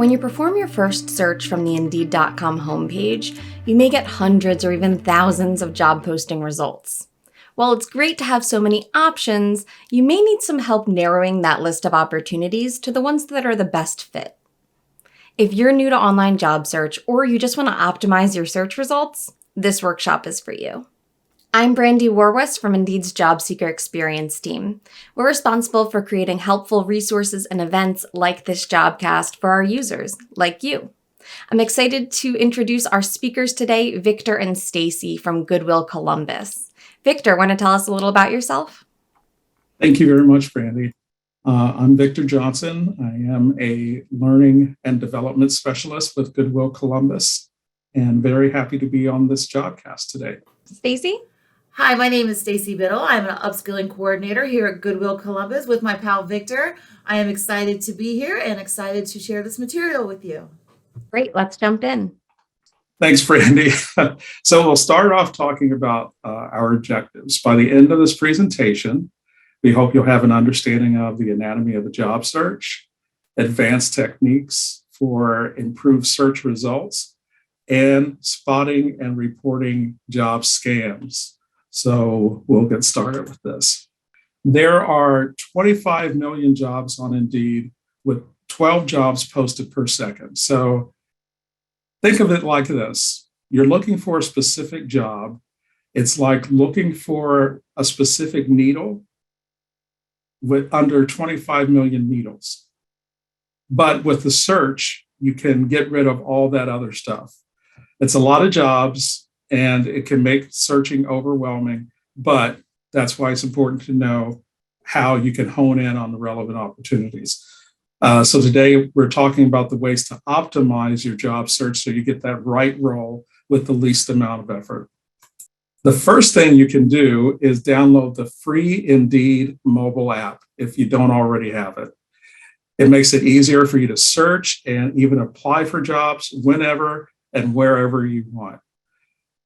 When you perform your first search from the Indeed.com homepage, you may get hundreds or even thousands of job posting results. While it's great to have so many options, you may need some help narrowing that list of opportunities to the ones that are the best fit. If you're new to online job search or you just want to optimize your search results, this workshop is for you. I'm Brandy Warwist from Indeed's Job Seeker Experience team. We're responsible for creating helpful resources and events like this Jobcast for our users, like you. I'm excited to introduce our speakers today, Victor and Stacy from Goodwill Columbus. Victor, want to tell us a little about yourself? Thank you very much, Brandy. I'm Victor Johnson. I am a learning and development specialist with Goodwill Columbus, and very happy to be on this Jobcast today. Stacy? Hi, my name is Stacy Biddle. I'm an upskilling coordinator here at Goodwill Columbus with my pal Victor. I am excited to be here and excited to share this material with you. Great, let's jump in. Thanks, Brandy. So we'll start off talking about our objectives. By the end of this presentation, we hope you'll have an understanding of the anatomy of a job search, advanced techniques for improved search results, and spotting and reporting job scams. So we'll get started with this. There are 25 million jobs on Indeed with 12 jobs posted per second. So think of it like this. You're looking for a specific job. It's like looking for a specific needle with under 25 million needles. But with the search, you can get rid of all that other stuff. It's a lot of jobs, and it can make searching overwhelming, but that's why it's important to know how you can hone in on the relevant opportunities. So today we're talking about the ways to optimize your job search so you get that right role with the least amount of effort. The first thing you can do is download the free Indeed mobile app if you don't already have it. It makes it easier for you to search and even apply for jobs whenever and wherever you want.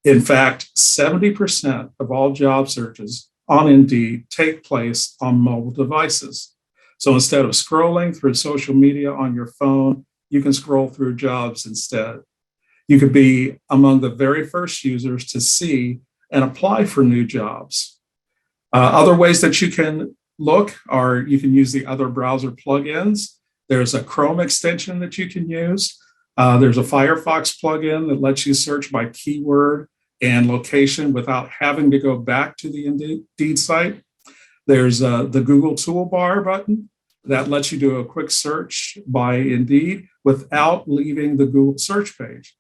In fact, 70% of all job searches on Indeed take place on mobile devices. So instead of scrolling through social media on your phone, you can scroll through jobs instead. You could be among the very first users to see and apply for new jobs. Other ways that you can look are you can use the other browser plugins. There's a Chrome extension that you can use. There's a Firefox plugin that lets you search by keyword and location without having to go back to the Indeed site. There's the Google toolbar button that lets you do a quick search by Indeed without leaving the Google search page.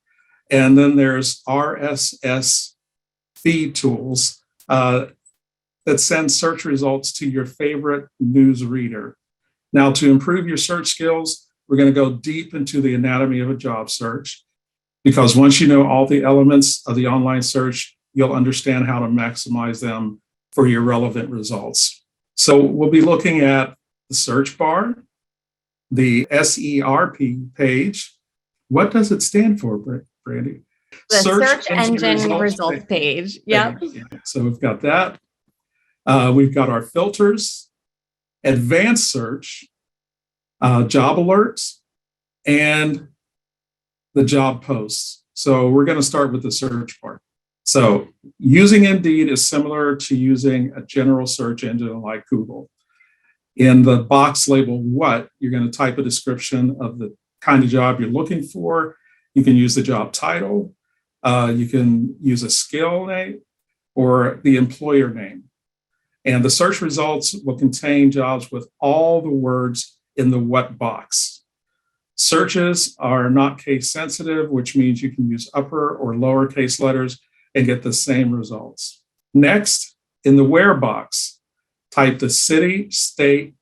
And then there's RSS feed tools that send search results to your favorite news reader. Now, to improve your search skills, we're going to go deep into the anatomy of a job search, because once you know all the elements of the online search, you'll understand how to maximize them for your relevant results. So we'll be looking at the search bar, the SERP page. What does it stand for, Brandy? The search engine results page. Yep. So we've got that. We've got our filters, advanced search, job alerts, and the job posts. So we're going to start with the search part. So using Indeed is similar to using a general search engine like Google. In the box labeled what, you're going to type a description of the kind of job you're looking for. You can use the job title. You can use a skill name or the employer name. And the search results will contain jobs with all the words in the what box. Searches are not case sensitive, which means you can use upper or lowercase letters and get the same results. Next, in the where box, type the city, state,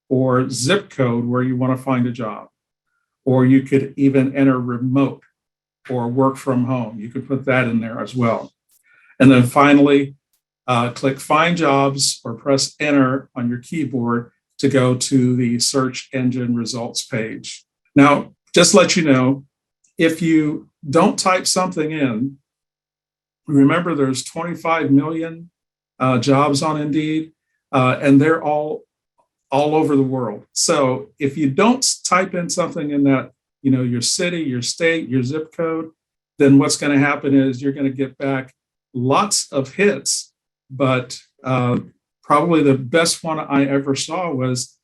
or zip code where you want to find a job. Or you could even enter remote or work from home. You could put that in there as well. And then finally, click Find Jobs or press Enter on your keyboard to go to the search engine results page. Now, just to let you know, if you don't type something in, remember there's 25 million jobs on Indeed, and they're all over the world. So if you don't type in something in that your city, your state, your zip code, then what's going to happen is you're going to get back lots of hits. But probably the best one I ever saw was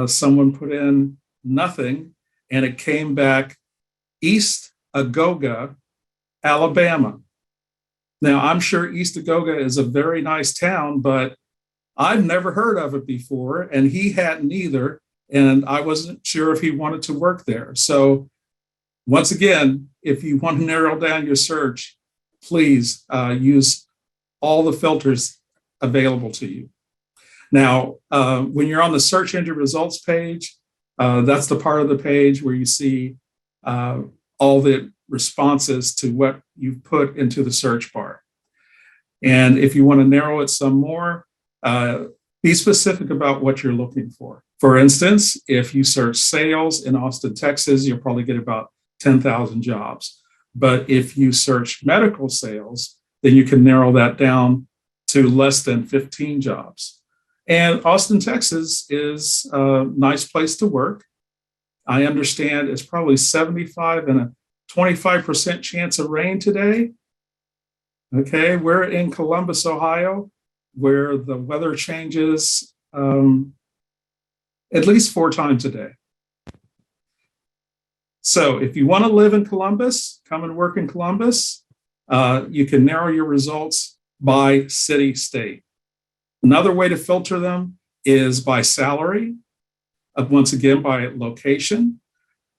someone put in nothing, and it came back East Agoga, Alabama. Now, I'm sure East Agoga is a very nice town, but I've never heard of it before, and he hadn't either. And I wasn't sure if he wanted to work there. So once again, if you want to narrow down your search, please use all the filters available to you. Now, when you're on the search engine results page, that's the part of the page where you see all the responses to what you've put into the search bar. And if you want to narrow it some more, be specific about what you're looking for. For instance, if you search sales in Austin, Texas, you'll probably get about 10,000 jobs. But if you search medical sales, then you can narrow that down to less than 15 jobs. And Austin, Texas is a nice place to work. I understand it's probably 75 and a 25% chance of rain today. Okay, we're in Columbus, Ohio, where the weather changes at least 4 times a day. So if you want to live in Columbus, come and work in Columbus, you can narrow your results by city, state. Another way to filter them is by salary. Once again, by location.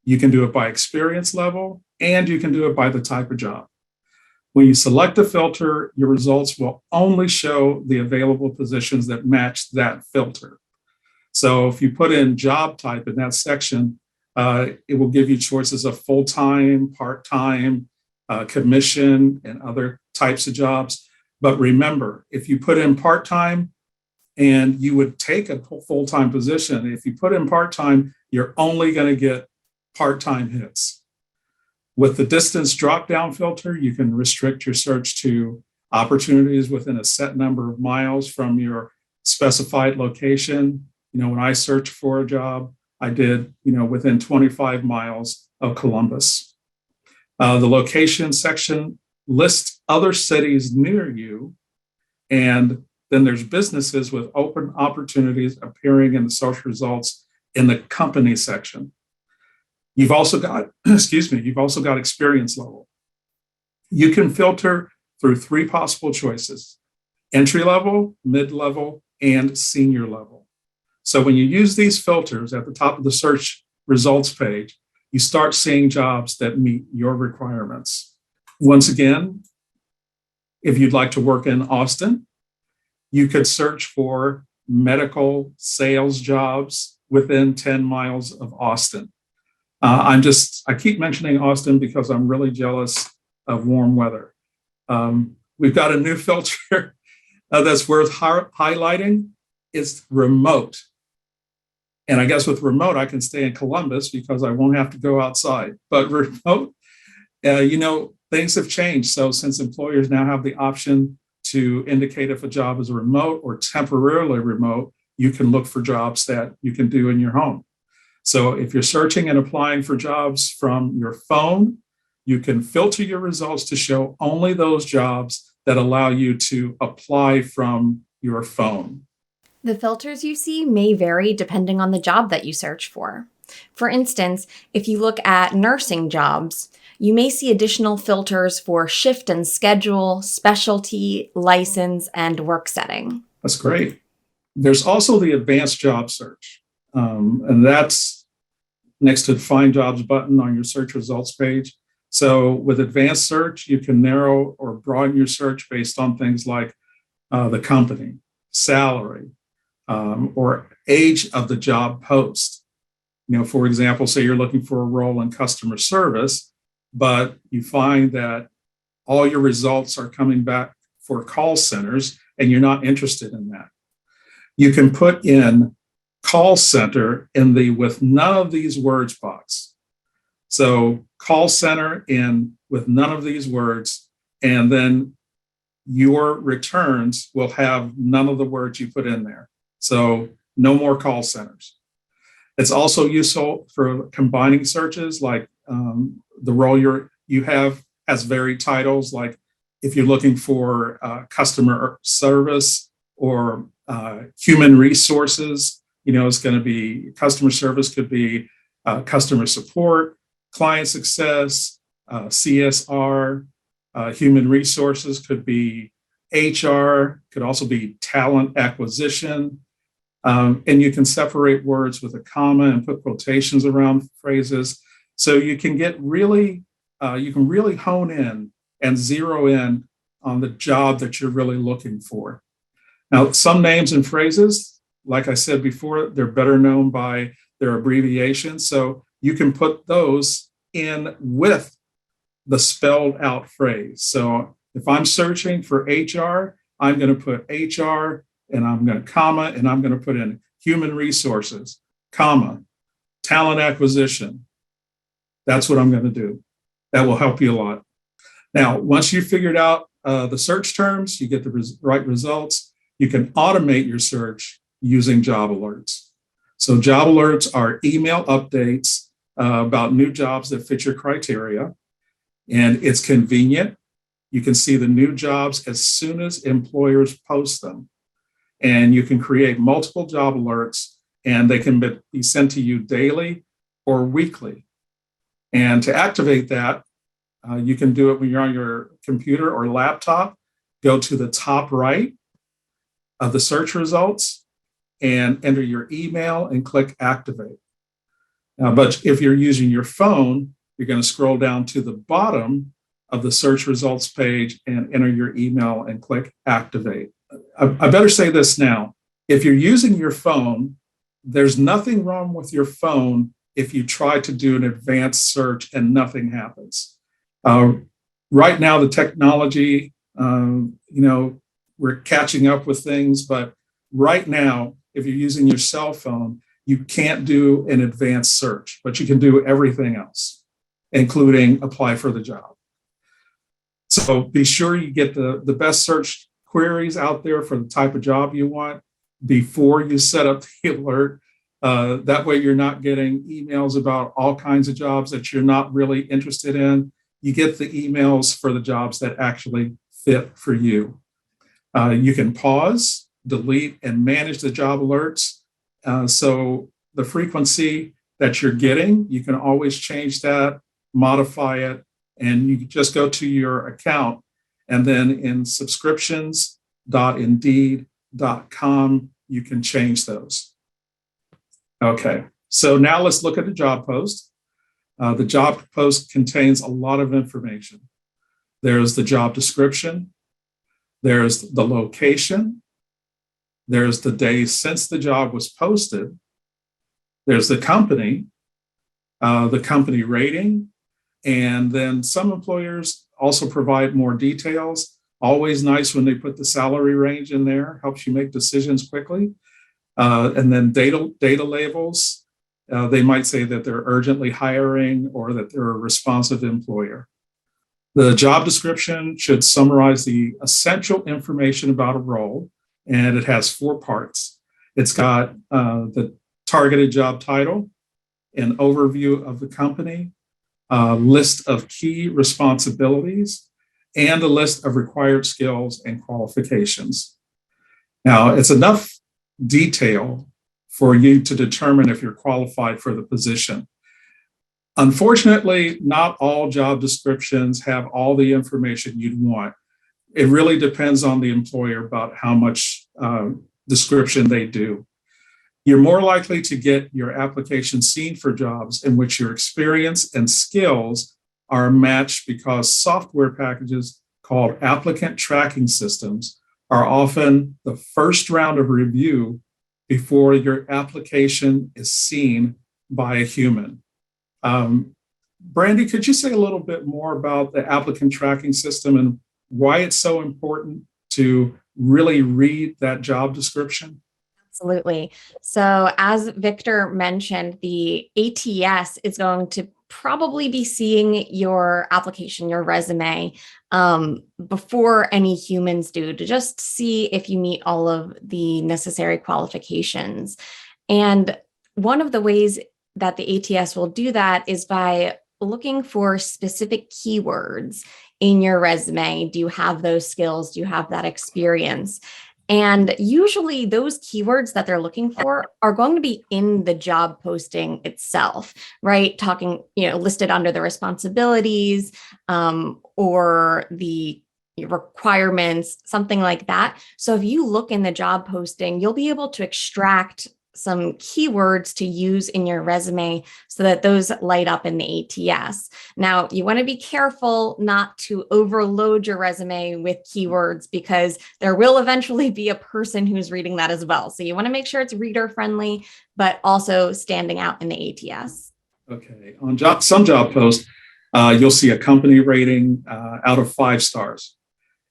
You can do it by experience level, and you can do it by the type of job. When you select a filter, your results will only show the available positions that match that filter. So if you put in job type in that section, it will give you choices of full-time, part-time, commission, and other types of jobs. But remember, if you put in part-time, and you would take a full-time position, if you put in part-time, you're only going to get part-time hits. With the distance drop-down filter, you can restrict your search to opportunities within a set number of miles from your specified location. When I searched for a job, I did, within 25 miles of Columbus. The location section lists other cities near you, and then there's businesses with open opportunities appearing in the search results in the company section. You've also got, you've also got experience level. You can filter through 3 possible choices: entry level, mid-level, and senior level. So when you use these filters at the top of the search results page, you start seeing jobs that meet your requirements. Once again, if you'd like to work in Austin, you could search for medical sales jobs within 10 miles of Austin. I keep mentioning Austin because I'm really jealous of warm weather. We've got a new filter that's worth highlighting. It's remote. And I guess with remote, I can stay in Columbus because I won't have to go outside. But remote, things have changed. So since employers now have the option to indicate if a job is remote or temporarily remote, you can look for jobs that you can do in your home. So if you're searching and applying for jobs from your phone, you can filter your results to show only those jobs that allow you to apply from your phone. The filters you see may vary depending on the job that you search for. For instance, if you look at nursing jobs, you may see additional filters for shift and schedule, specialty, license, and work setting. That's great. There's also the advanced job search, and that's next to the Find Jobs button on your search results page. So with advanced search, you can narrow or broaden your search based on things like the company, salary, or age of the job post. For example, say you're looking for a role in customer service, but you find that all your results are coming back for call centers and you're not interested in that. You can put in call center in the with none of these words box. So call center in with none of these words, and then your returns will have none of the words you put in there. So no more call centers. It's also useful for combining searches, like the role you have has varied titles. Like if you're looking for customer service or human resources, it's going to be customer service, could be customer support, client success, CSR, human resources could be HR, could also be talent acquisition. And you can separate words with a comma and put quotations around phrases. So you can really hone in and zero in on the job that you're really looking for. Now, some names and phrases, like I said before, they're better known by their abbreviations. So you can put those in with the spelled out phrase. So if I'm searching for HR, I'm going to put HR and I'm going to comma and I'm going to put in human resources, comma, talent acquisition. That's what I'm going to do. That will help you a lot. Now, once you've figured out the search terms, you get the right results, you can automate your search using job alerts. So job alerts are email updates about new jobs that fit your criteria. And it's convenient. You can see the new jobs as soon as employers post them. And you can create multiple job alerts, and they can be sent to you daily or weekly. And to activate that, you can do it when you're on your computer or laptop. Go to the top right of the search results and enter your email and click activate. But if you're using your phone, you're going to scroll down to the bottom of the search results page and enter your email and click activate. I better say this now. If you're using your phone, there's nothing wrong with your phone if you try to do an advanced search and nothing happens. Right now, the technology, we're catching up with things, but right now, if you're using your cell phone, you can't do an advanced search, but you can do everything else, including apply for the job. So be sure you get the best search queries out there for the type of job you want before you set up the alert. That way you're not getting emails about all kinds of jobs that you're not really interested in. You get the emails for the jobs that actually fit for you. You can pause, delete, and manage the job alerts. So the frequency that you're getting, you can always change that, modify it, and you can just go to your account and then in subscriptions.indeed.com, you can change those. Okay, so now let's look at the job post. The job post contains a lot of information. There's the job description, there's the location, there's the days since the job was posted, there's the company rating, and then some employers also provide more details. Always nice when they put the salary range in there, helps you make decisions quickly. And then data labels. They might say that they're urgently hiring or that they're a responsive employer. The job description should summarize the essential information about a role, and it has 4 parts. It's got the targeted job title, an overview of the company, a list of key responsibilities, and a list of required skills and qualifications. Now, it's enough detail for you to determine if you're qualified for the position. Unfortunately, not all job descriptions have all the information you'd want. It really depends on the employer about how much description they do. You're more likely to get your application seen for jobs in which your experience and skills are matched because software packages called applicant tracking systems are often the first round of review before your application is seen by a human. Brandy, could you say a little bit more about the applicant tracking system and why it's so important to really read that job description? Absolutely. So as Victor mentioned, the ATS is going to probably be seeing your application, your resume, before any humans do, to just see if you meet all of the necessary qualifications. And one of the ways that the ATS will do that is by looking for specific keywords in your resume. Do you have those skills? Do you have that experience? And usually those keywords that they're looking for are going to be in the job posting itself, right? Talking, listed under the responsibilities or the requirements, something like that. So if you look in the job posting, you'll be able to extract some keywords to use in your resume so that those light up in the ATS. Now, you want to be careful not to overload your resume with keywords because there will eventually be a person who's reading that as well. So you want to make sure it's reader friendly, but also standing out in the ATS. Okay. On some job posts, you'll see a company rating out of 5 stars.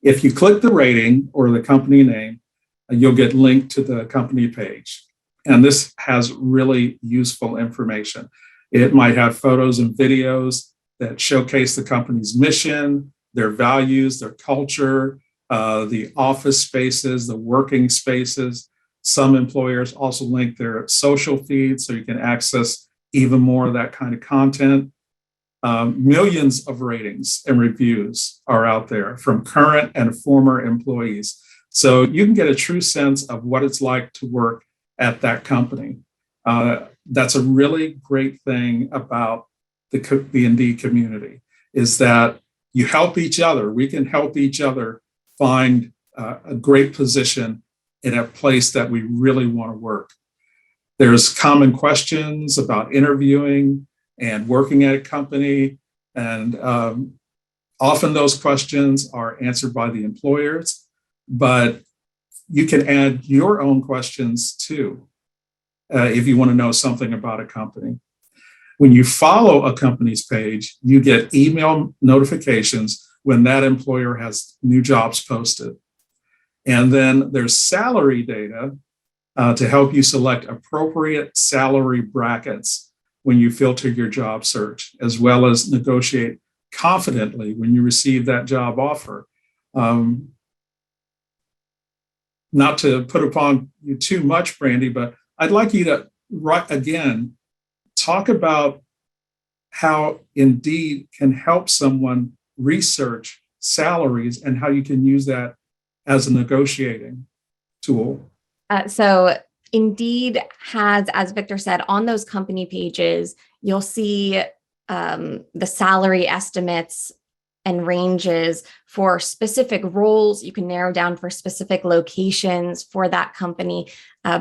If you click the rating or the company name, you'll get linked to the company page. And this has really useful information. It might have photos and videos that showcase the company's mission, their values, their culture, the office spaces, the working spaces. Some employers also link their social feeds so you can access even more of that kind of content. Millions of ratings and reviews are out there from current and former employees. So you can get a true sense of what it's like to work at that company. That's a really great thing about the Indeed community, is that you help each other. We can help each other find a great position in a place that we really want to work. There's common questions about interviewing and working at a company, and often those questions are answered by the employers, but you can add your own questions too, if you want to know something about a company. When you follow a company's page, you get email notifications when that employer has new jobs posted. And then there's salary data to help you select appropriate salary brackets when you filter your job search, as well as negotiate confidently when you receive that job offer. Not to put upon you too much, Brandy, but I'd like you to, again, talk about how Indeed can help someone research salaries and how you can use that as a negotiating tool. So Indeed has, as Victor said, on those company pages, you'll see the salary estimates and ranges for specific roles. You can narrow down for specific locations for that company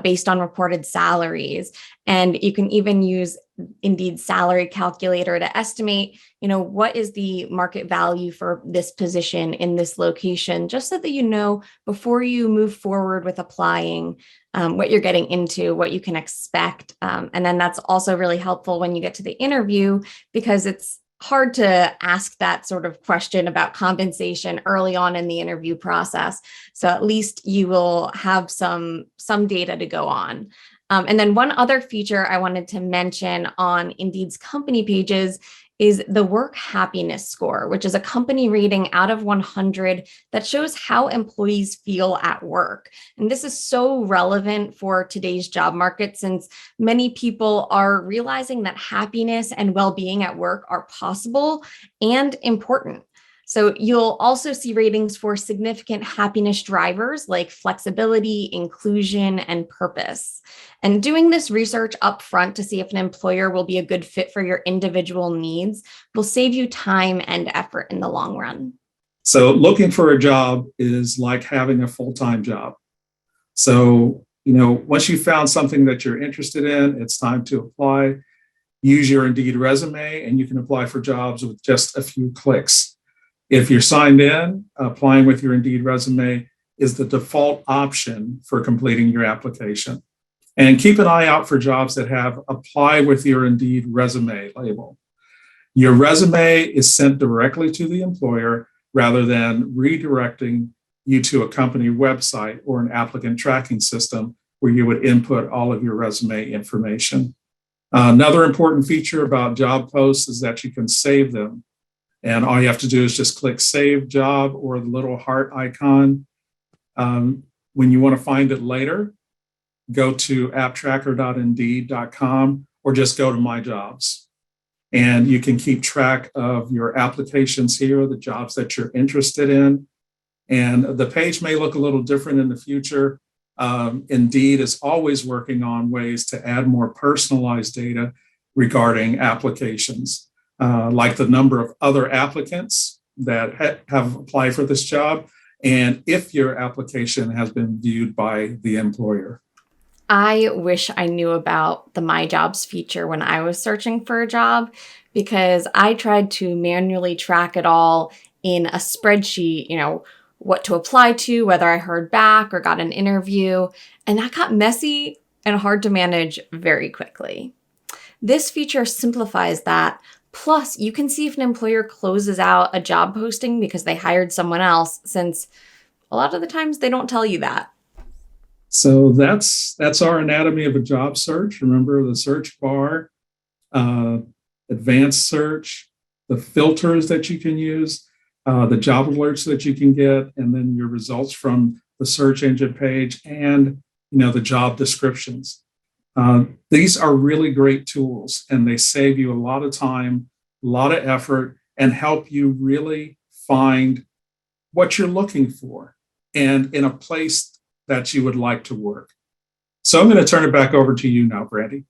based on reported salaries. And you can even use Indeed's salary calculator to estimate, what is the market value for this position in this location, just so that you know before you move forward with applying what you're getting into, what you can expect. And then that's also really helpful when you get to the interview, because it's hard to ask that sort of question about compensation early on in the interview process. So at least you will have some data to go on. And then one other feature I wanted to mention on Indeed's company pages is the work happiness score, which is a company rating out of 100 that shows how employees feel at work. And this is so relevant for today's job market, since many people are realizing that happiness and well-being at work are possible and important. So you'll also see ratings for significant happiness drivers like flexibility, inclusion, and purpose. And doing this research up front to see if an employer will be a good fit for your individual needs will save you time and effort in the long run. So looking for a job is like having a full-time job. So, once you've found something that you're interested in, it's time to apply. Use your Indeed resume, and you can apply for jobs with just a few clicks. If you're signed in, applying with your Indeed resume is the default option for completing your application. And keep an eye out for jobs that have apply with your Indeed resume label. Your resume is sent directly to the employer rather than redirecting you to a company website or an applicant tracking system where you would input all of your resume information. Another important feature about job posts is that you can save them. And all you have to do is just click Save Job or the little heart icon. When you want to find it later, go to apptracker.indeed.com or just go to My Jobs. And you can keep track of your applications here, the jobs that you're interested in. And the page may look a little different in the future. Indeed is always working on ways to add more personalized data regarding applications, like the number of other applicants that have applied for this job, and if your application has been viewed by the employer. I wish I knew about the My Jobs feature when I was searching for a job, because I tried to manually track it all in a spreadsheet, what to apply to, whether I heard back or got an interview, and that got messy and hard to manage very quickly. This feature simplifies that. Plus, you can see if an employer closes out a job posting because they hired someone else, since a lot of the times they don't tell you that. So that's our anatomy of a job search. Remember the search bar, advanced search, the filters that you can use, the job alerts that you can get, and then your results from the search engine page, and the job descriptions. These are really great tools, and they save you a lot of time, a lot of effort, and help you really find what you're looking for and in a place that you would like to work. So I'm going to turn it back over to you now, Brandy.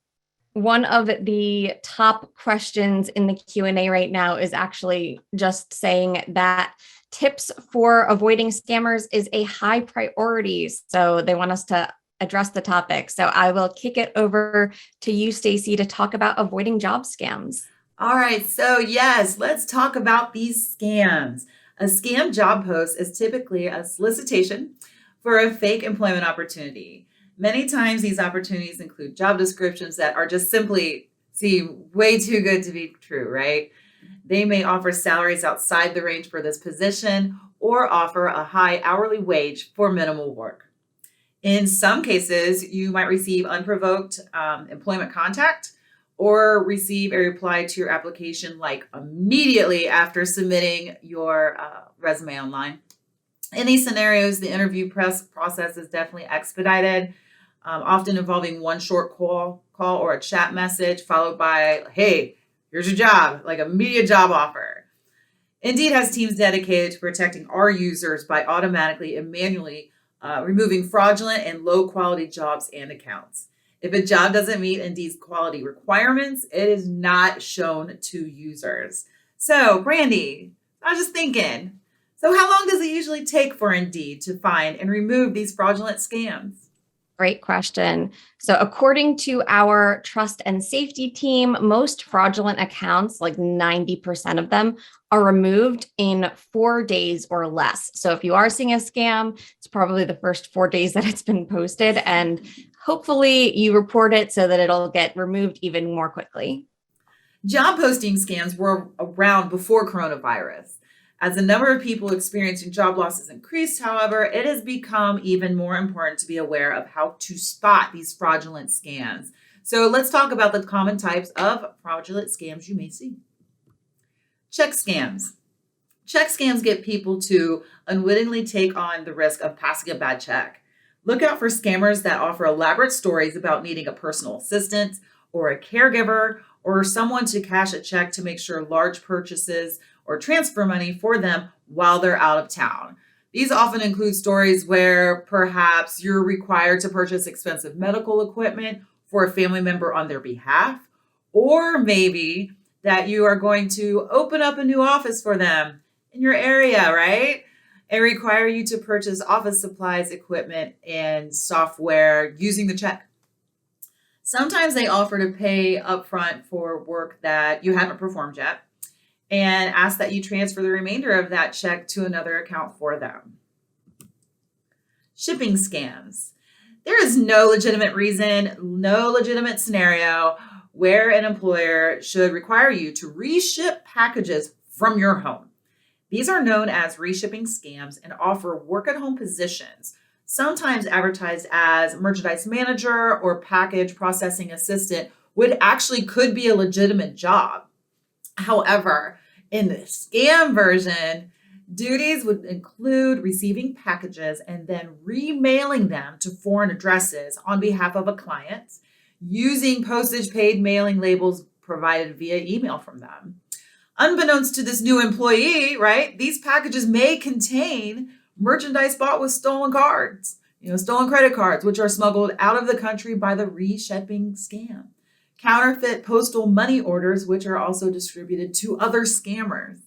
One of the top questions in the Q&A right now is actually just saying that tips for avoiding scammers is a high priority. So they want us to address the topic. So I will kick it over to you, Stacy, to talk about avoiding job scams. All right, so yes, let's talk about these scams. A scam job post is typically a solicitation for a fake employment opportunity. Many times these opportunities include job descriptions that are just simply seem way too good to be true, right? They may offer salaries outside the range for this position or offer a high hourly wage for minimal work. In some cases, you might receive unprovoked employment contact or receive a reply to your application like immediately after submitting your resume online. In these scenarios, the interview process is definitely expedited, often involving one short call or a chat message followed by, hey, here's your job, like immediate job offer. Indeed has teams dedicated to protecting our users by automatically and manually removing fraudulent and low quality jobs and accounts. If a job doesn't meet Indeed's quality requirements, it is not shown to users. So, Brandy, I was just thinking, so how long does it usually take for Indeed to find and remove these fraudulent scams? Great question. So according to our trust and safety team, most fraudulent accounts, like 90% of them, are removed in 4 days or less. So if you are seeing a scam, it's probably the first 4 days that it's been posted, and hopefully you report it so that it'll get removed even more quickly. Job posting scams were around before coronavirus. As the number of people experiencing job losses increased, however, it has become even more important to be aware of how to spot these fraudulent scams. So let's talk about the common types of fraudulent scams you may see. Check scams. Check scams get people to unwittingly take on the risk of passing a bad check. Look out for scammers that offer elaborate stories about needing a personal assistant or a caregiver or someone to cash a check to make sure large purchases or transfer money for them while they're out of town. These often include stories where perhaps you're required to purchase expensive medical equipment for a family member on their behalf, or maybe that you are going to open up a new office for them in your area, right? And require you to purchase office supplies, equipment, and software using the check. Sometimes they offer to pay upfront for work that you haven't performed yet, and ask that you transfer the remainder of that check to another account for them. Shipping scams. There is no legitimate reason, no legitimate scenario where an employer should require you to reship packages from your home. These are known as reshipping scams and offer work-at-home positions, sometimes advertised as merchandise manager or package processing assistant, which actually could be a legitimate job. However, in the scam version, Duties would include receiving packages and then remailing them to foreign addresses on behalf of a client, using postage paid mailing labels provided via email from them. Unbeknownst to this new employee, right, these packages may contain merchandise bought with stolen cards, stolen credit cards, which are smuggled out of the country by the reshipping scam. Counterfeit postal money orders, which are also distributed to other scammers.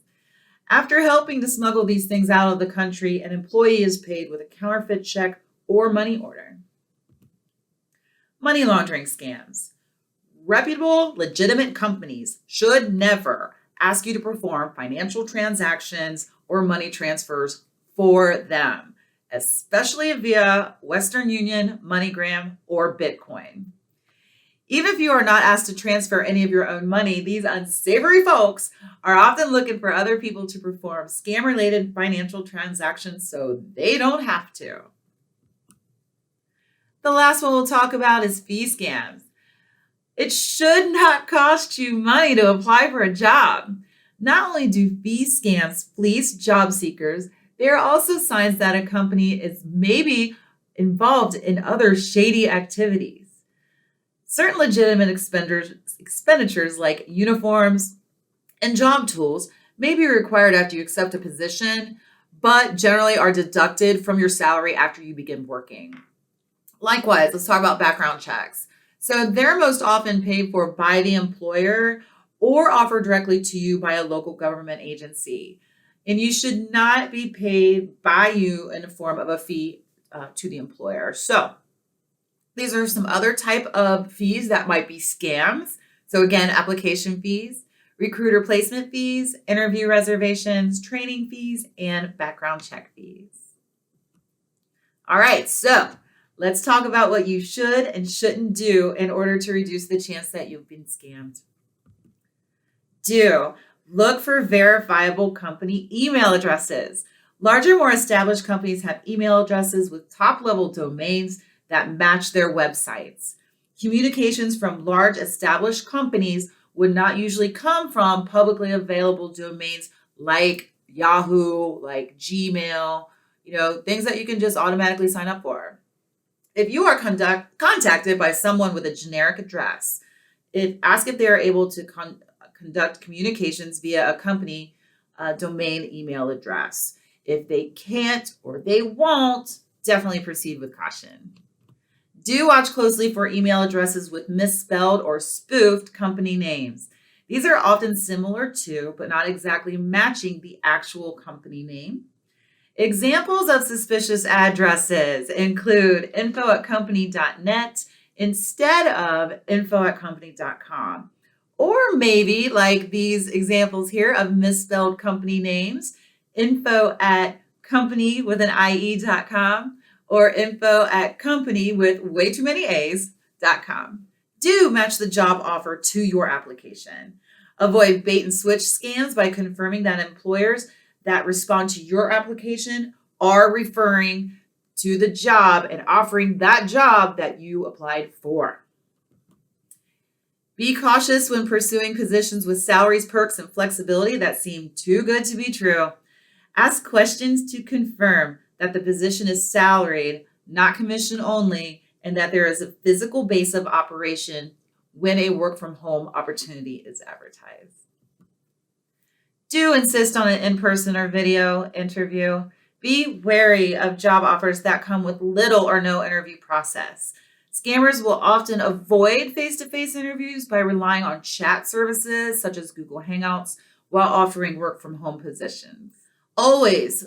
After helping to smuggle these things out of the country, an employee is paid with a counterfeit check or money order. Money laundering scams. Reputable, legitimate companies should never ask you to perform financial transactions or money transfers for them, especially via Western Union, MoneyGram, or Bitcoin. Even if you are not asked to transfer any of your own money, these unsavory folks are often looking for other people to perform scam-related financial transactions so they don't have to. The last one we'll talk about is fee scams. It should not cost you money to apply for a job. Not only do fee scams fleece job seekers, they are also signs that a company is maybe involved in other shady activities. Certain legitimate expenditures like uniforms and job tools may be required after you accept a position, but generally are deducted from your salary after you begin working. Likewise, let's talk about background checks. So they're most often paid for by the employer or offered directly to you by a local government agency. And you should not be paid by you in the form of a fee to the employer. So these are some other type of fees that might be scams. So again, application fees, recruiter placement fees, interview reservations, training fees, and background check fees. All right, so let's talk about what you should and shouldn't do in order to reduce the chance that you've been scammed. Look for verifiable company email addresses. Larger, more established companies have email addresses with top-level domains that match their websites. Communications from large established companies would not usually come from publicly available domains like Yahoo, like Gmail, things that you can just automatically sign up for. If you are contacted by someone with a generic address, ask if they are able to conduct communications via a company domain email address. If they can't or they won't, definitely proceed with caution. Do watch closely for email addresses with misspelled or spoofed company names. These are often similar to, but not exactly matching the actual company name. Examples of suspicious addresses include info@company.net instead of info@company.com. Or maybe like these examples here of misspelled company names, info@company with an IE.com or info@company with way too many A's.com. Do match the job offer to your application. Avoid bait and switch scams by confirming that employers that respond to your application are referring to the job and offering that job that you applied for. Be cautious when pursuing positions with salaries, perks, and flexibility that seem too good to be true. Ask questions to confirm that the position is salaried, not commission only, and that there is a physical base of operation when a work from home opportunity is advertised. Do insist on an in-person or video interview. Be wary of job offers that come with little or no interview process. Scammers will often avoid face-to-face interviews by relying on chat services such as Google Hangouts while offering work from home positions. Always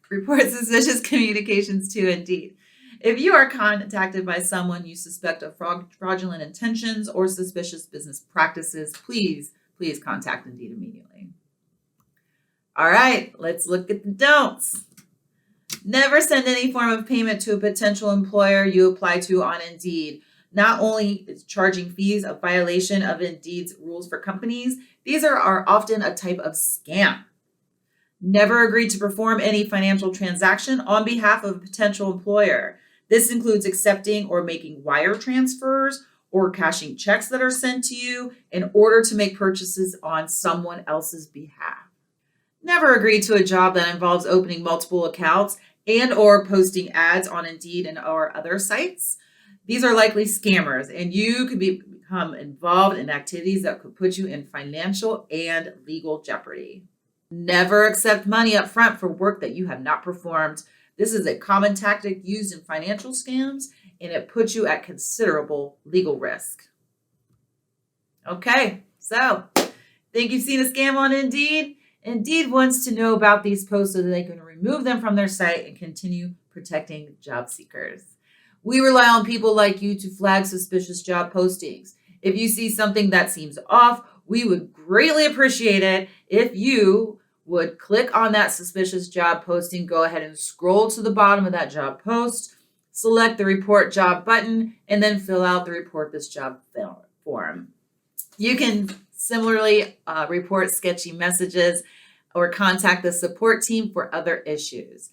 report suspicious communications to Indeed. If you are contacted by someone you suspect of fraudulent intentions or suspicious business practices, please contact Indeed immediately. All right, let's look at the don'ts. Never send any form of payment to a potential employer you apply to on Indeed. Not only is charging fees a violation of Indeed's rules for companies, these are often a type of scam. Never agree to perform any financial transaction on behalf of a potential employer. This includes accepting or making wire transfers or cashing checks that are sent to you in order to make purchases on someone else's behalf. Never agree to a job that involves opening multiple accounts and or posting ads on Indeed and or other sites. These are likely scammers, and you could become involved in activities that could put you in financial and legal jeopardy. Never accept money up front for work that you have not performed. This is a common tactic used in financial scams, and it puts you at considerable legal risk. Okay, so think you've seen a scam on Indeed? Indeed wants to know about these posts so that they can remove them from their site and continue protecting job seekers. We rely on people like you to flag suspicious job postings. If you see something that seems off, we would greatly appreciate it if you would click on that suspicious job posting, go ahead and scroll to the bottom of that job post, select the report job button, and then fill out the report this job form. You can similarly report sketchy messages or contact the support team for other issues.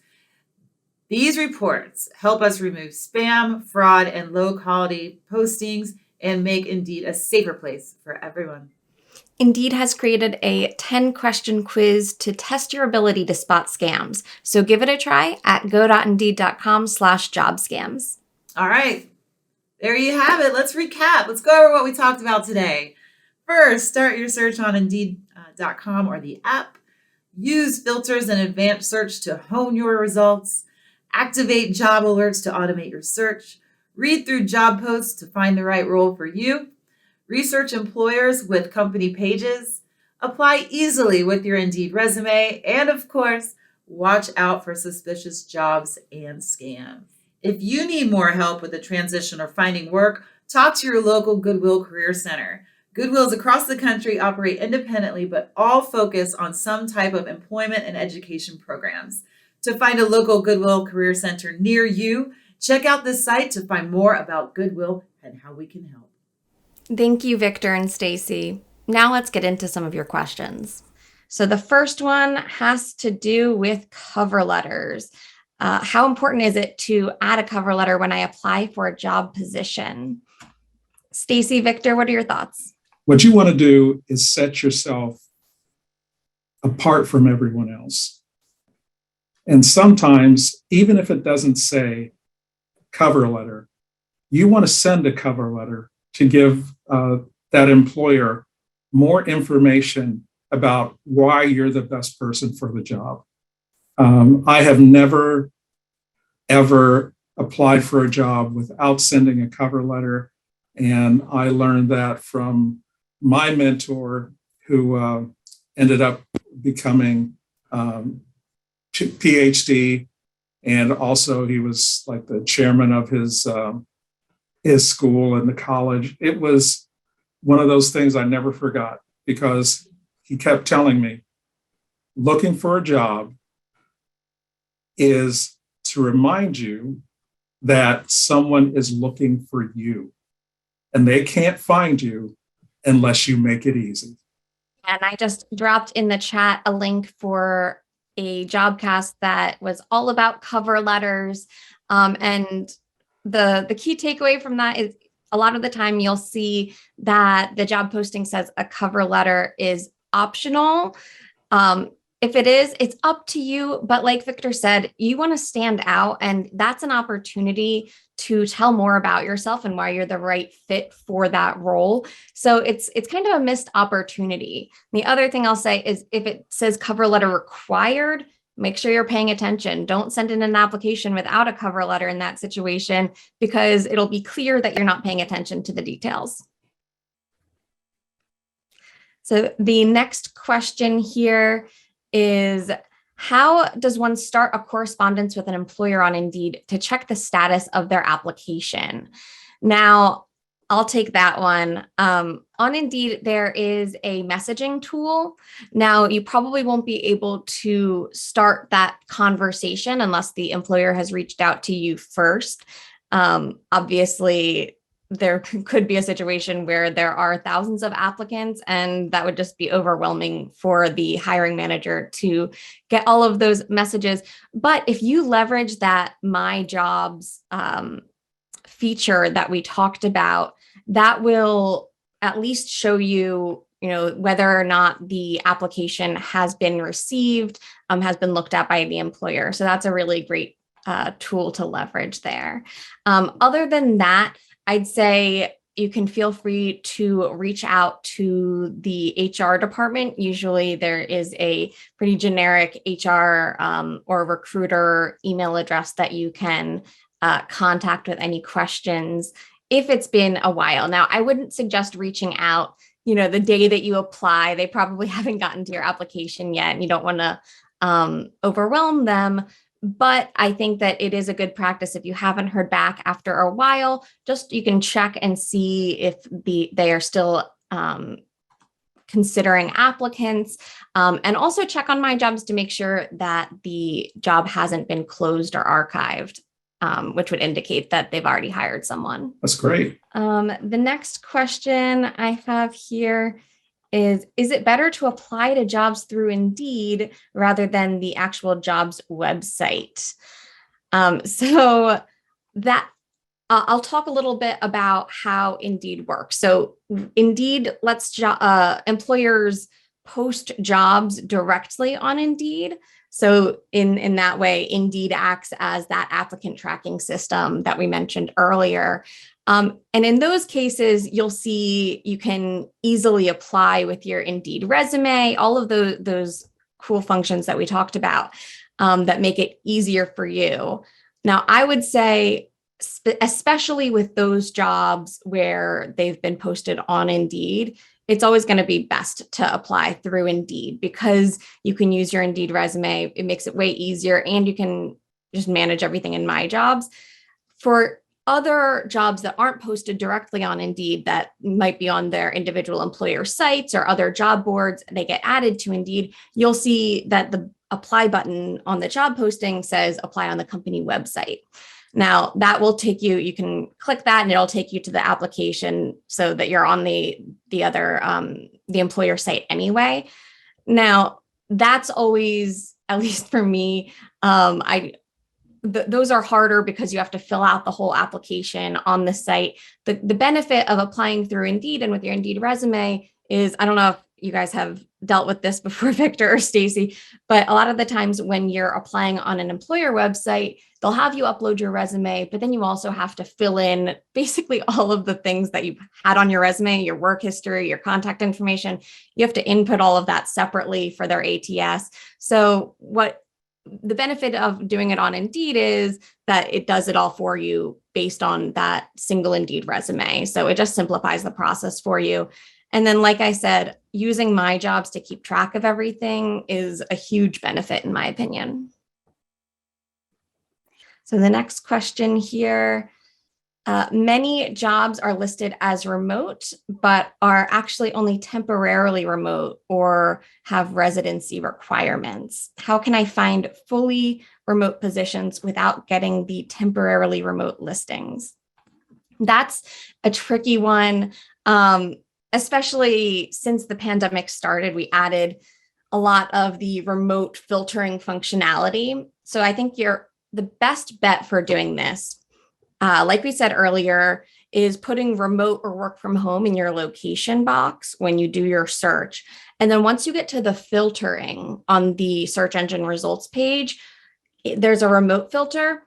These reports help us remove spam, fraud, and low-quality postings and make Indeed a safer place for everyone. Indeed has created a 10-question quiz to test your ability to spot scams. So give it a try at go.indeed.com/jobscams. All right, there you have it. Let's recap. Let's go over what we talked about today. First, start your search on Indeed.com or the app. Use filters and advanced search to hone your results. Activate job alerts to automate your search. Read through job posts to find the right role for you. Research employers with company pages. Apply easily with your Indeed resume. And of course, watch out for suspicious jobs and scams. If you need more help with the transition or finding work, talk to your local Goodwill Career Center. Goodwills across the country operate independently, but all focus on some type of employment and education programs. To find a local Goodwill Career Center near you, check out this site to find more about Goodwill and how we can help. Thank you, Victor and Stacy. Now let's get into some of your questions. So the first one has to do with cover letters. How important is it to add a cover letter when I apply for a job position? Stacy, Victor, what are your thoughts? What you want to do is set yourself apart from everyone else. And sometimes, even if it doesn't say cover letter, you want to send a cover letter to give that employer more information about why you're the best person for the job. I have never, ever applied for a job without sending a cover letter. And I learned that from my mentor, who ended up becoming PhD, and also he was like the chairman of his school and the college. It was one of those things I never forgot, because he kept telling me, looking for a job is to remind you that someone is looking for you, and they can't find you unless you make it easy. And I just dropped in the chat a link for a jobcast that was all about cover letters. And the key takeaway from that is a lot of the time you'll see that the job posting says a cover letter is optional. If it is, it's up to you. But like Victor said, you want to stand out, and that's an opportunity to tell more about yourself and why you're the right fit for that role. So it's kind of a missed opportunity. The other thing I'll say is, if it says cover letter required, make sure you're paying attention. Don't send in an application without a cover letter in that situation, because it'll be clear that you're not paying attention to the details. So the next question here is, how does one start a correspondence with an employer on Indeed to check the status of their application? Now, I'll take that one. On Indeed, there is a messaging tool. Now, you probably won't be able to start that conversation unless the employer has reached out to you first. Obviously, there could be a situation where there are thousands of applicants, and that would just be overwhelming for the hiring manager to get all of those messages. But if you leverage that My Jobs feature that we talked about, that will at least show you, whether or not the application has been received, has been looked at by the employer. So that's a really great tool to leverage there. Other than that, I'd say you can feel free to reach out to the HR department. Usually there is a pretty generic HR or recruiter email address that you can contact with any questions if it's been a while. Now, I wouldn't suggest reaching out, the day that you apply. They probably haven't gotten to your application yet, and you don't want to overwhelm them. But I think that it is a good practice if you haven't heard back after a while, just you can check and see if they are still considering applicants, and also check on My Jobs to make sure that the job hasn't been closed or archived, which would indicate that they've already hired someone. That's great. The next question I have here is it better to apply to jobs through Indeed rather than the actual jobs website? So that I'll talk a little bit about how Indeed works. So Indeed lets employers post jobs directly on Indeed. So in that way, Indeed acts as that applicant tracking system that we mentioned earlier. And in those cases, you'll see you can easily apply with your Indeed resume, all of those cool functions that we talked about that make it easier for you. Now, I would say, especially with those jobs where they've been posted on Indeed, it's always going to be best to apply through Indeed because you can use your Indeed resume. It makes it way easier, and you can just manage everything in My Jobs. For other jobs that aren't posted directly on Indeed that might be on their individual employer sites or other job boards, they get added to Indeed, you'll see that the apply button on the job posting says apply on the company website. Now that will take you can click that and it'll take you to the application so that you're on the employer site anyway. Now that's always, at least for me, those are harder because you have to fill out the whole application on the site. The benefit of applying through Indeed and with your Indeed resume is, I don't know if you guys have dealt with this before, Victor or Stacy, but a lot of the times when you're applying on an employer website, they'll have you upload your resume, but then you also have to fill in basically all of the things that you've had on your resume, your work history, your contact information. You have to input all of that separately for their ATS. So what the benefit of doing it on Indeed is that it does it all for you based on that single Indeed resume. So it just simplifies the process for you. And then, like I said, using My Jobs to keep track of everything is a huge benefit, in my opinion. So the next question here, many jobs are listed as remote, but are actually only temporarily remote or have residency requirements. How can I find fully remote positions without getting the temporarily remote listings? That's a tricky one, especially since the pandemic started. We added a lot of the remote filtering functionality. So I think the best bet for doing this, like we said earlier, is putting remote or work from home in your location box when you do your search. And then once you get to the filtering on the search engine results page, there's a remote filter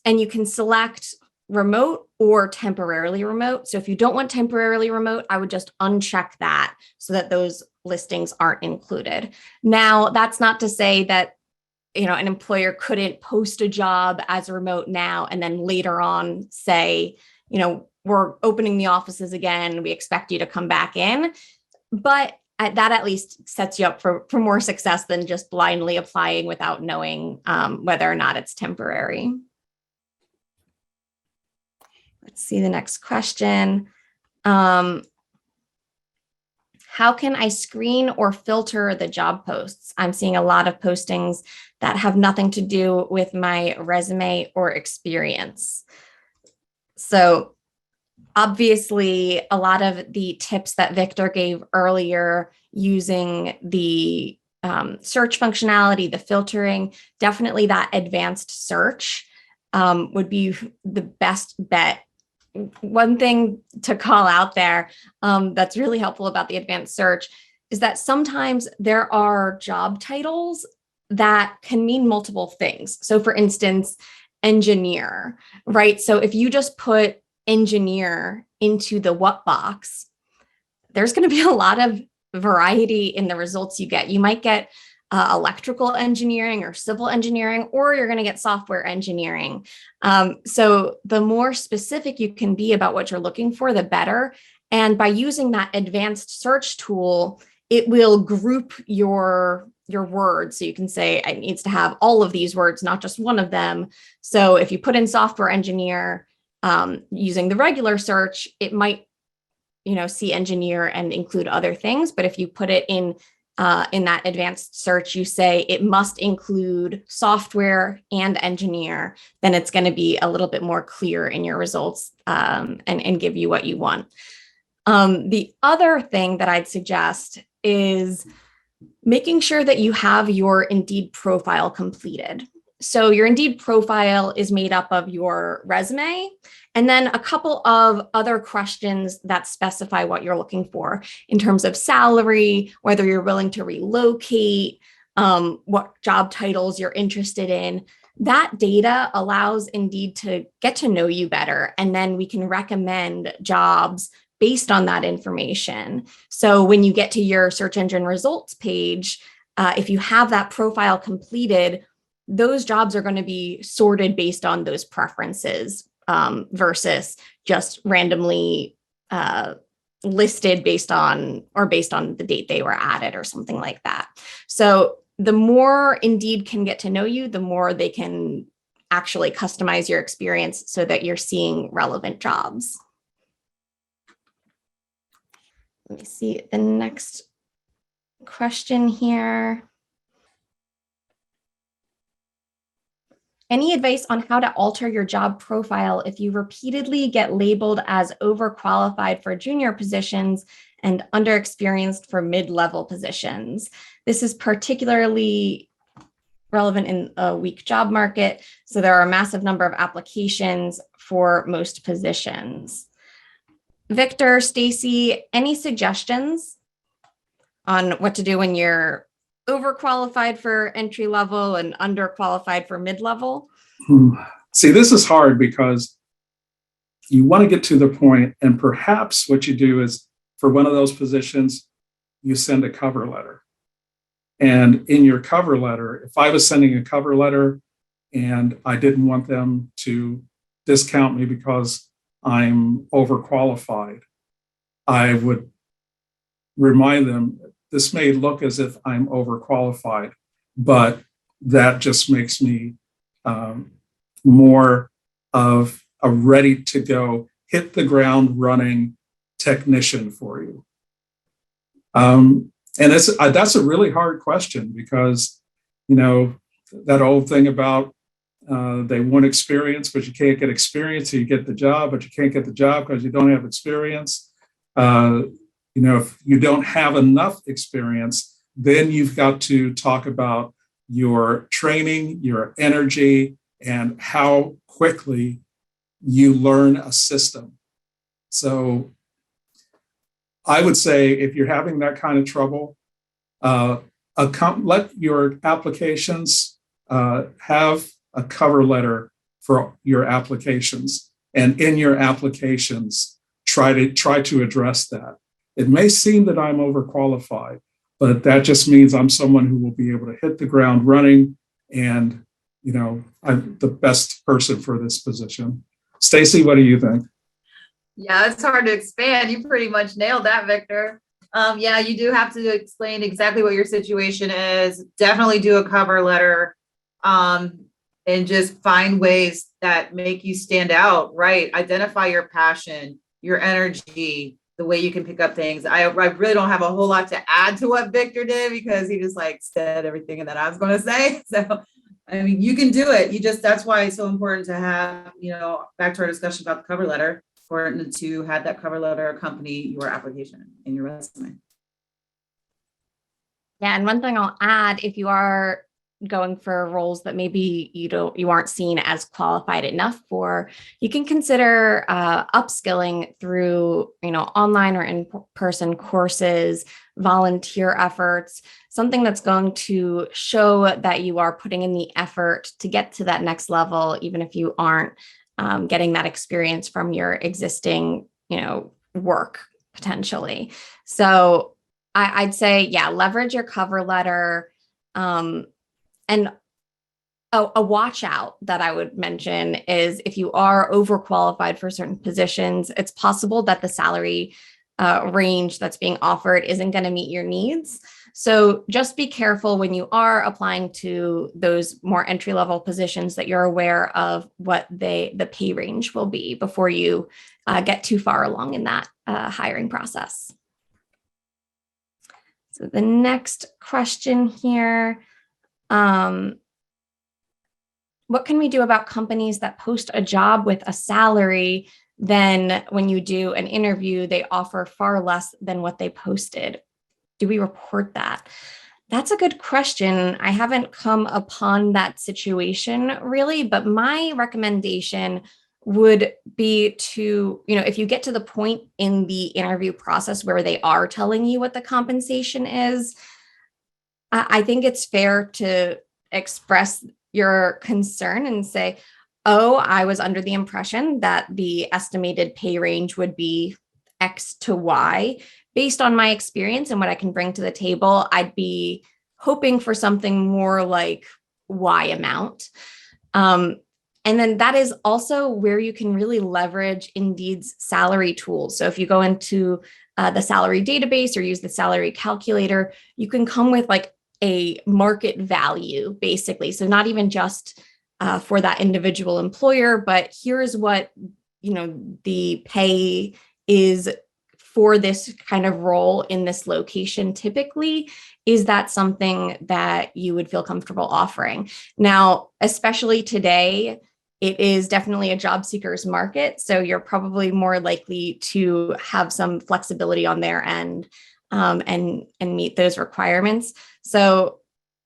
and you can select remote or temporarily remote. So if you don't want temporarily remote, I would just uncheck that so that those listings aren't included. Now, that's not to say that an employer couldn't post a job as remote now and then later on say, we're opening the offices again, we expect you to come back in. But that at least sets you up for more success than just blindly applying without knowing whether or not it's temporary. Let's see the next question. How can I screen or filter the job posts? I'm seeing a lot of postings that have nothing to do with my resume or experience. So obviously, a lot of the tips that Victor gave earlier using the search functionality, the filtering, definitely that advanced search would be the best bet one thing to call out there that's really helpful about the advanced search is that sometimes there are job titles that can mean multiple things. So for instance, engineer, right? So if you just put engineer into the what box, there's going to be a lot of variety in the results you get. You might get electrical engineering or civil engineering, or you're going to get software engineering. So the more specific you can be about what you're looking for, the better. And by using that advanced search tool, it will group your words. So you can say it needs to have all of these words, not just one of them. So if you put in software engineer using the regular search, it might see engineer and include other things. But if you put it in that advanced search, you say it must include software and engineer, then it's going to be a little bit more clear in your results and give you what you want. The other thing that I'd suggest is making sure that you have your Indeed profile completed. So your Indeed profile is made up of your resume and then a couple of other questions that specify what you're looking for in terms of salary, whether you're willing to relocate, what job titles you're interested in. That data allows Indeed to get to know you better, and then we can recommend jobs based on that information. So when you get to your search engine results page, if you have that profile completed, those jobs are going to be sorted based on those preferences versus just randomly listed based on the date they were added or something like that. So the more Indeed can get to know you, the more they can actually customize your experience so that you're seeing relevant jobs. Let me see the next question here. Any advice on how to alter your job profile if you repeatedly get labeled as overqualified for junior positions and underexperienced for mid-level positions? This is particularly relevant in a weak job market, so there are a massive number of applications for most positions. Victor, Stacy, any suggestions on what to do when you're overqualified for entry level and underqualified for mid-level? See, this is hard because you want to get to the point, and perhaps what you do is for one of those positions, you send a cover letter. And in your cover letter, if I was sending a cover letter and I didn't want them to discount me because I'm overqualified, I would remind them, this may look as if I'm overqualified, but that just makes me more of a ready to go, hit the ground running technician for you. And that's a really hard question because, that old thing about they want experience, but you can't get experience. So you get the job, but you can't get the job because you don't have experience. If you don't have enough experience, then you've got to talk about your training, your energy, and how quickly you learn a system. So I would say if you're having that kind of trouble, let your applications have a cover letter for your applications, and in your applications, try to address that. It may seem that I'm overqualified, but that just means I'm someone who will be able to hit the ground running, and I'm the best person for this position. Stacy, what do you think? Yeah, it's hard to expand. You pretty much nailed that, Victor. Yeah, you do have to explain exactly what your situation is. Definitely do a cover letter, and just find ways that make you stand out, right? Identify your passion, your energy, the way you can pick up things. I really don't have a whole lot to add to what Victor did because he just said everything that I was going to say. So, I mean, you can do it. That's why it's so important to have, back to our discussion about the cover letter, important to have that cover letter accompany your application and your resume. Yeah, and one thing I'll add, if you are going for roles that maybe you aren't seen as qualified enough for, you can consider upskilling through online or in-person courses, volunteer efforts, something that's going to show that you are putting in the effort to get to that next level, even if you aren't getting that experience from your existing work potentially. So I'd say, yeah, leverage your cover letter. And a watch out that I would mention is if you are overqualified for certain positions, it's possible that the salary range that's being offered isn't going to meet your needs. So just be careful when you are applying to those more entry level positions that you're aware of what the pay range will be before you get too far along in that hiring process. So the next question here. What can we do about companies that post a job with a salary, then when you do an interview, they offer far less than what they posted? Do we report that? That's a good question. I haven't come upon that situation really, but my recommendation would be to, if you get to the point in the interview process where they are telling you what the compensation is, I think it's fair to express your concern and say, oh, I was under the impression that the estimated pay range would be X to Y. Based on my experience and what I can bring to the table, I'd be hoping for something more like Y amount. And then that is also where you can really leverage Indeed's salary tools. So if you go into the salary database or use the salary calculator, you can come with like a market value, basically. So not even just for that individual employer, but here's what, the pay is for this kind of role in this location typically. Is that something that you would feel comfortable offering? Now, especially today, it is definitely a job seeker's market. So you're probably more likely to have some flexibility on their end and meet those requirements. So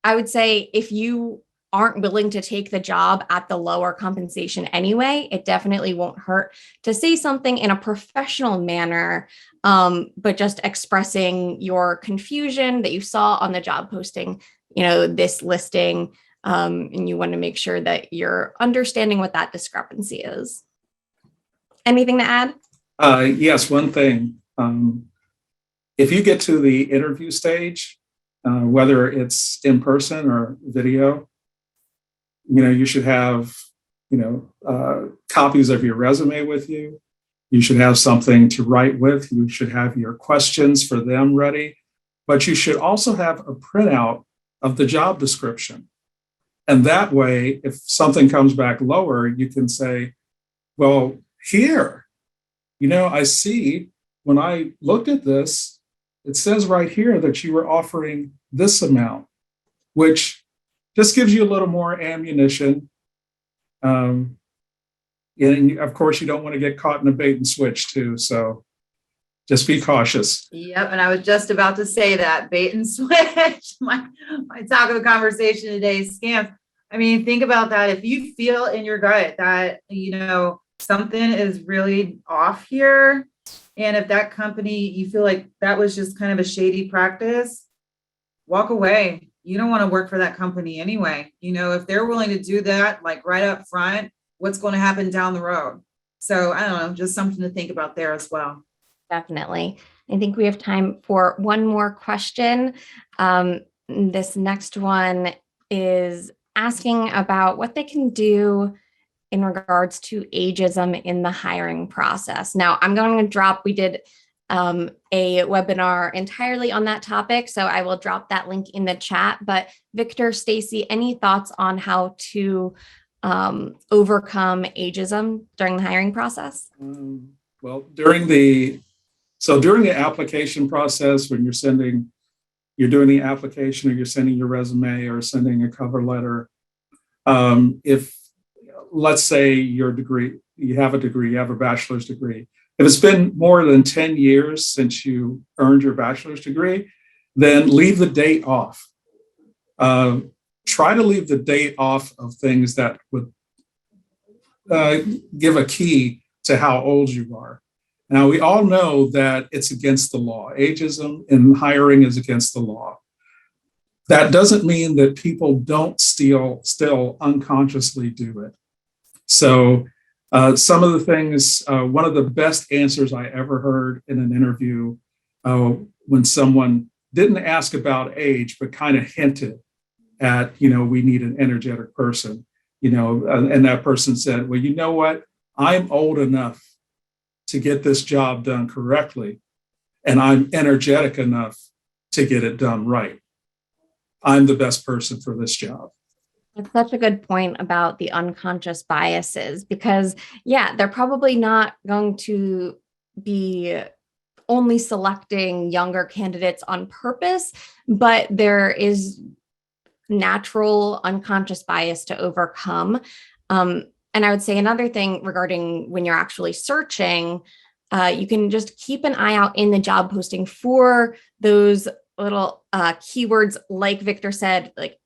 I would say if you aren't willing to take the job at the lower compensation anyway, it definitely won't hurt to say something in a professional manner, but just expressing your confusion that you saw on the job posting, this listing, and you want to make sure that you're understanding what that discrepancy is. Anything to add? Yes, one thing. If you get to the interview stage, whether it's in person or video, you should have, copies of your resume with you. You should have something to write with. You should have your questions for them ready, but you should also have a printout of the job description. And that way, if something comes back lower, you can say, well, here, I see when I looked at this, it says right here that you were offering this amount, which just gives you a little more ammunition. And of course, you don't want to get caught in a bait and switch too. So just be cautious. Yep. And I was just about to say that bait and switch. my talk of the conversation today is scams. I mean, think about that. If you feel in your gut that, something is really off here, and if that company, you feel like that was just kind of a shady practice, walk away. You don't want to work for that company anyway. If they're willing to do that, like right up front, what's going to happen down the road? So I don't know, just something to think about there as well. Definitely. I think we have time for one more question. This next one is asking about what they can do in regards to ageism in the hiring process. Now, I'm going to drop, we did a webinar entirely on that topic, so I will drop that link in the chat. But Victor, Stacy, any thoughts on how to overcome ageism during the hiring process? Well, during the application process, when you're doing the application or you're sending your resume or sending a cover letter, if let's say you have a bachelor's degree. If it's been more than 10 years since you earned your bachelor's degree, then leave the date off. try to leave the date off of things that would give a key to how old you are. Now, we all know that it's against the law. Ageism in hiring is against the law. That doesn't mean that people don't still unconsciously do it. So some of the things, one of the best answers I ever heard in an interview when someone didn't ask about age, but kind of hinted at, we need an energetic person, and that person said, well, you know what? I'm old enough to get this job done correctly, and I'm energetic enough to get it done right. I'm the best person for this job. That's such a good point about the unconscious biases, because they're probably not going to be only selecting younger candidates on purpose, but there is natural unconscious bias to overcome. And I would say another thing regarding when you're actually searching, you can just keep an eye out in the job posting for those little keywords, like Victor said, like,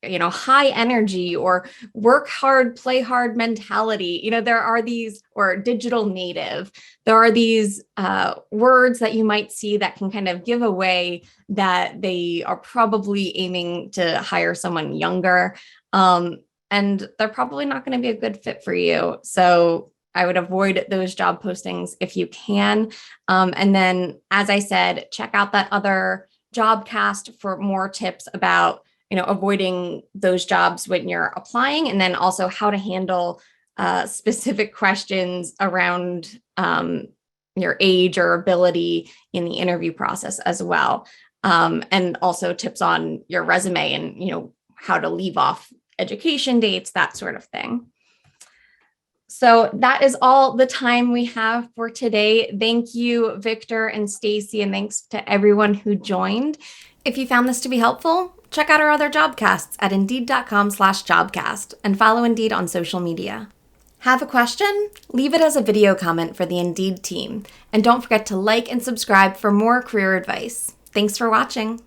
high energy or work hard, play hard mentality. There are these, or digital native, there are these words that you might see that can kind of give away that they are probably aiming to hire someone younger. And they're probably not going to be a good fit for you. So I would avoid those job postings if you can. And then, as I said, check out that other Jobcast for more tips about avoiding those jobs when you're applying, and then also how to handle specific questions around your age or ability in the interview process as well. And also tips on your resume and, how to leave off education dates, that sort of thing. So that is all the time we have for today. Thank you, Victor and Stacy, and thanks to everyone who joined. If you found this to be helpful, check out our other Jobcasts at Indeed.com/Jobcast and follow Indeed on social media. Have a question? Leave it as a video comment for the Indeed team. And don't forget to like and subscribe for more career advice. Thanks for watching.